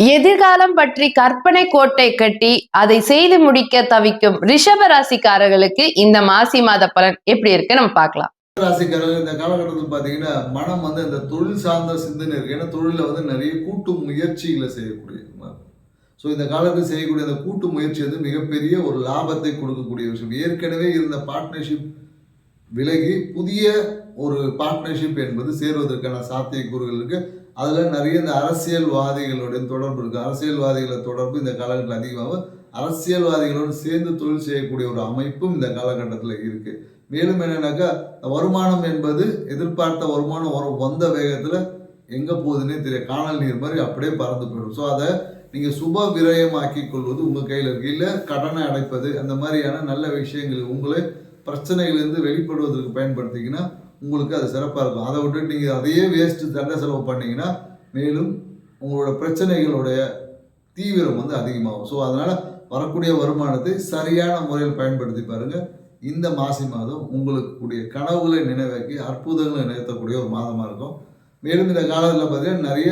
எதிர்காலம் பற்றி கற்பனை கோட்டை கட்டி அதை செய்து முடிக்க தவிக்கும் ரிஷப ராசிக்காரர்களுக்கு இந்த மாசி மாத பலன் எப்படி இருக்கு நம்ம பார்க்கலாம். ராசிக்காரர்கள் இந்த காலகட்டத்தில் பார்த்தீங்கன்னா மனம் இந்த தொழில் சார்ந்த சிந்தனை இருக்கு. ஏன்னா தொழில நிறைய கூட்டு முயற்சிகளை செய்யக்கூடிய ஸோ இந்த காலத்தில் செய்யக்கூடிய அந்த கூட்டு முயற்சி மிகப்பெரிய ஒரு லாபத்தை கொடுக்கக்கூடிய விஷயம். ஏற்கனவே இருந்த பார்ட்னர்ஷிப் விலகி புதிய ஒரு பார்ட்னர்ஷிப் என்பது சேருவதற்கான சாத்தியக்கூறுகள் இருக்கு. அதில் நிறைய இந்த அரசியல்வாதிகளுடைய தொடர்பு இருக்குது. அரசியல்வாதிகளை தொடர்பு இந்த காலகட்டத்தில் அதிகமாகும். அரசியல்வாதிகளோடு சேர்ந்து தொழில் செய்யக்கூடிய ஒரு அமைப்பும் இந்த காலகட்டத்தில் இருக்குது. மேலும் என்னன்னாக்கா வருமானம் என்பது எதிர்பார்த்த வருமானம் வந்த வேகத்தில் எங்கே போகுதுன்னே தெரியும். காணல் நீர் மாதிரி அப்படியே பறந்து போயிடும். ஸோ அதை நீங்கள் சுப விரயமாக்கி கொள்வது உங்கள் கையில் இருக்குது. இல்லை கடனை அடைப்பது அந்த மாதிரியான நல்ல விஷயங்கள் உங்களை பிரச்சனைகளிலிருந்து வெளிப்படுவதற்கு பயன்படுத்திங்கன்னா உங்களுக்கு அது சிறப்பாக இருக்கும். அதை விட்டுட்டு நீங்கள் அதையே வேஸ்ட்டு தண்டை செலவு பண்ணிங்கன்னா மேலும் உங்களோட பிரச்சனைகளுடைய தீவிரம் அதிகமாகும். ஸோ அதனால் வரக்கூடிய வருமானத்தை சரியான முறையில் பயன்படுத்தி பாருங்கள். இந்த மாசி மாதம் உங்களுக்கு கூடிய கனவுகளை நினைவாக்கி அற்புதங்களை நிகழ்த்தக்கூடிய ஒரு மாதமாக இருக்கும். மேலும் இந்த காலத்தில் பார்த்தீங்கன்னா நிறைய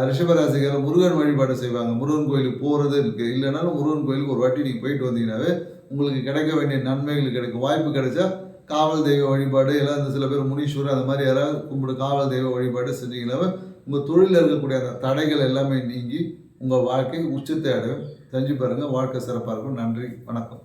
ரிஷபராசிக்காரர் முருகன் வழிபாடு செய்வாங்க. முருகன் கோயிலுக்கு போகிறது இருக்குது. இல்லைனாலும் முருகன் கோயிலுக்கு ஒரு வாட்டி நீங்கள் போயிட்டு வந்தீங்கன்னாவே உங்களுக்கு கிடைக்க வேண்டிய நன்மைகள் கிடைக்கும். வாய்ப்பு கிடைச்சா காவல் தெய்வ வழிபாடு எல்லாம் இந்த சில பேர் முனீஸ்வரர் அந்த மாதிரி யாராவது கும்பிடு காவல் தெய்வ வழிபாடு செஞ்சீங்கன்னாவே உங்கள் தொழிலில் இருக்கக்கூடிய அந்த தடைகள் எல்லாமே நீங்கி உங்கள் வாழ்க்கை உச்சத்தை அடையும். செஞ்சு பாருங்கள், வாழ்க்கை சிறப்பாக இருக்கும். நன்றி, வணக்கம்.